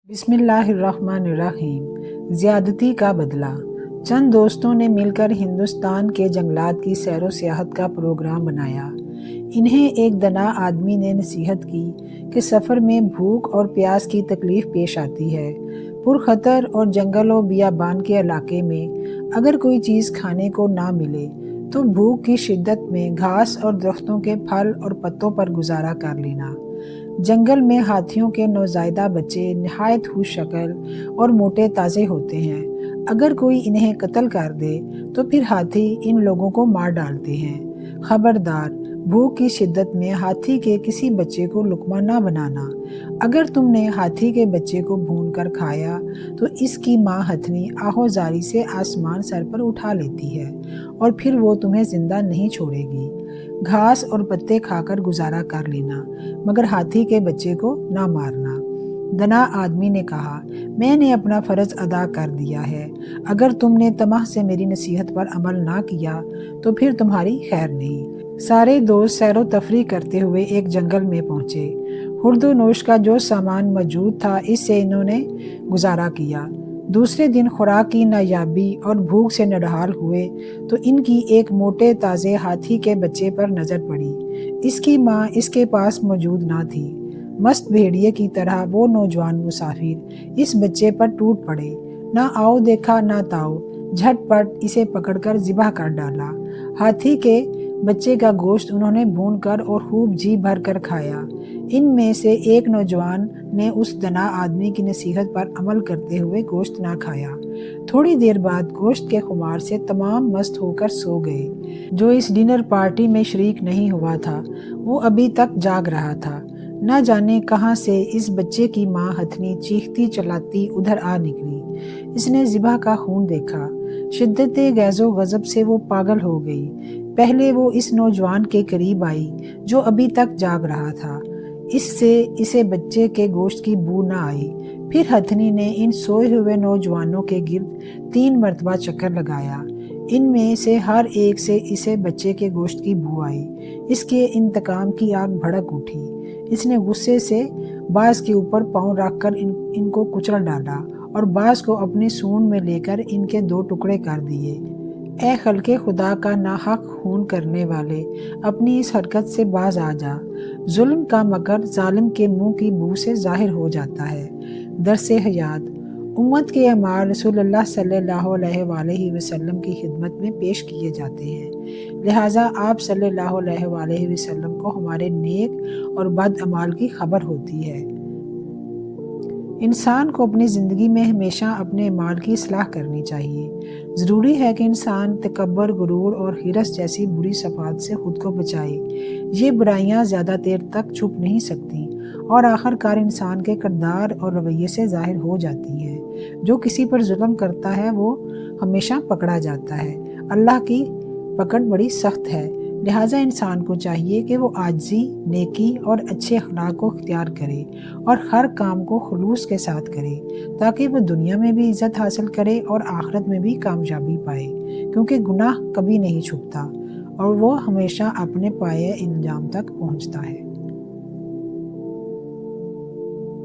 بسم اللہ الرحمن الرحیم۔ زیادتی کا بدلہ۔ چند دوستوں نے مل کر ہندوستان کے جنگلات کی سیر و سیاحت کا پروگرام بنایا۔ انہیں ایک دنا آدمی نے نصیحت کی کہ سفر میں بھوک اور پیاس کی تکلیف پیش آتی ہے۔ پرخطر اور جنگل و بیابان کے علاقے میں اگر کوئی چیز کھانے کو نہ ملے تو بھوک کی شدت میں گھاس اور درختوں کے پھل اور پتوں پر گزارا کر لینا۔ جنگل میں ہاتھیوں کے نوزائیدہ بچے نہایت خوش شکل اور موٹے تازے ہوتے ہیں۔ اگر کوئی انہیں قتل کر دے تو پھر ہاتھی ان لوگوں کو مار ڈالتے ہیں۔ خبردار، بھوک کی شدت میں ہاتھی کے کسی بچے کو لقمہ نہ بنانا۔ اگر تم نے ہاتھی کے بچے کو بھون کر کھایا تو اس کی ماں ہتھنی آہوزاری سے آسمان سر پر اٹھا لیتی ہے اور پھر وہ تمہیں زندہ نہیں چھوڑے گی۔ گھاس اور پتے کھا کر گزارا کر لینا، مگر ہاتھی کے بچے کو نہ مارنا۔ دنا آدمی نے کہا، میں نے اپنا فرض ادا کر دیا ہے۔ اگر تم نے طمع سے میری نصیحت پر عمل نہ کیا تو پھر تمہاری خیر نہیں۔ سارے دوست سیر و تفریح کرتے ہوئے ایک جنگل میں پہنچے۔ خورد و نوش کا جو سامان موجود تھا اس سے انہوں نے گزارا کیا۔ دوسرے دن خوراک کی نایابی اور بھوک سے نڈھال ہوئے تو ان کی ایک موٹے تازے ہاتھی کے بچے پر نظر پڑی۔ اس کی ماں اس کے پاس موجود نہ تھی۔ مست بھیڑیے کی طرح وہ نوجوان مسافر اس بچے پر ٹوٹ پڑے۔ نہ آؤ دیکھا نہ تاؤ، جھٹ پٹ اسے پکڑ کر ذبح کر ڈالا۔ ہاتھی کے بچے کا گوشت انہوں نے بھون کر اور خوب جی بھر کر کھایا۔ ان میں سے ایک نوجوان نے اس دنا آدمی کی نصیحت پر عمل کرتے ہوئے گوشت نہ کھایا۔ تھوڑی دیر بعد گوشت کے خمار سے تمام مست ہو کر سو گئے۔ جو اس ڈنر پارٹی میں شریک نہیں ہوا تھا وہ ابھی تک جاگ رہا تھا۔ نہ جانے کہاں سے اس بچے کی ماں ہتھنی چیختی چلاتی ادھر آ نکلی۔ اس نے ذبح کا خون دیکھا۔ شدت غیظ و غضب سے وہ پاگل ہو گئی۔ پہلے وہ اس نوجوان کے قریب آئی جو ابھی تک جاگ رہا تھا۔ اس سے اسے بچے کے گوشت کی بو نہ آئی۔ پھر ہتھنی نے ان سوئے ہوئے نوجوانوں کے گرد 3 مرتبہ چکر لگایا۔ ان میں سے ہر ایک سے اسے بچے کے گوشت کی بو آئی۔ اس کے انتقام کی آگ بھڑک اٹھی۔ اس نے غصے سے بعض کے اوپر پاؤں رکھ کر ان کو کچل ڈالا اور بعض کو اپنی سونڈ میں لے کر ان کے 2 ٹکڑے کر دیے۔ اے خلق خدا کا ناحق خون کرنے والے، اپنی اس حرکت سے باز آ جا۔ ظلم کا مکر ظالم کے منہ کی بو سے ظاہر ہو جاتا ہے۔ درس حیات۔ امت کے اعمال رسول اللہ صلی اللہ علیہ وآلہ وسلم کی خدمت میں پیش کیے جاتے ہیں، لہٰذا آپ صلی اللہ علیہ وآلہ وسلم کو ہمارے نیک اور بد اعمال کی خبر ہوتی ہے۔ انسان کو اپنی زندگی میں ہمیشہ اپنے اعمال کی اصلاح کرنی چاہیے۔ ضروری ہے کہ انسان تکبر، غرور اور حرص جیسی بری صفات سے خود کو بچائے۔ یہ برائیاں زیادہ دیر تک چھپ نہیں سکتی اور آخر کار انسان کے کردار اور رویے سے ظاہر ہو جاتی ہیں۔ جو کسی پر ظلم کرتا ہے وہ ہمیشہ پکڑا جاتا ہے۔ اللہ کی پکڑ بڑی سخت ہے، لہٰذا انسان کو چاہیے کہ وہ عاجزی، نیکی اور اچھے اخلاق کو اختیار کرے اور ہر کام کو خلوص کے ساتھ کرے تاکہ وہ دنیا میں بھی عزت حاصل کرے اور آخرت میں بھی کامیابی پائے، کیونکہ گناہ کبھی نہیں چھپتا اور وہ ہمیشہ اپنے پائے انجام تک پہنچتا ہے۔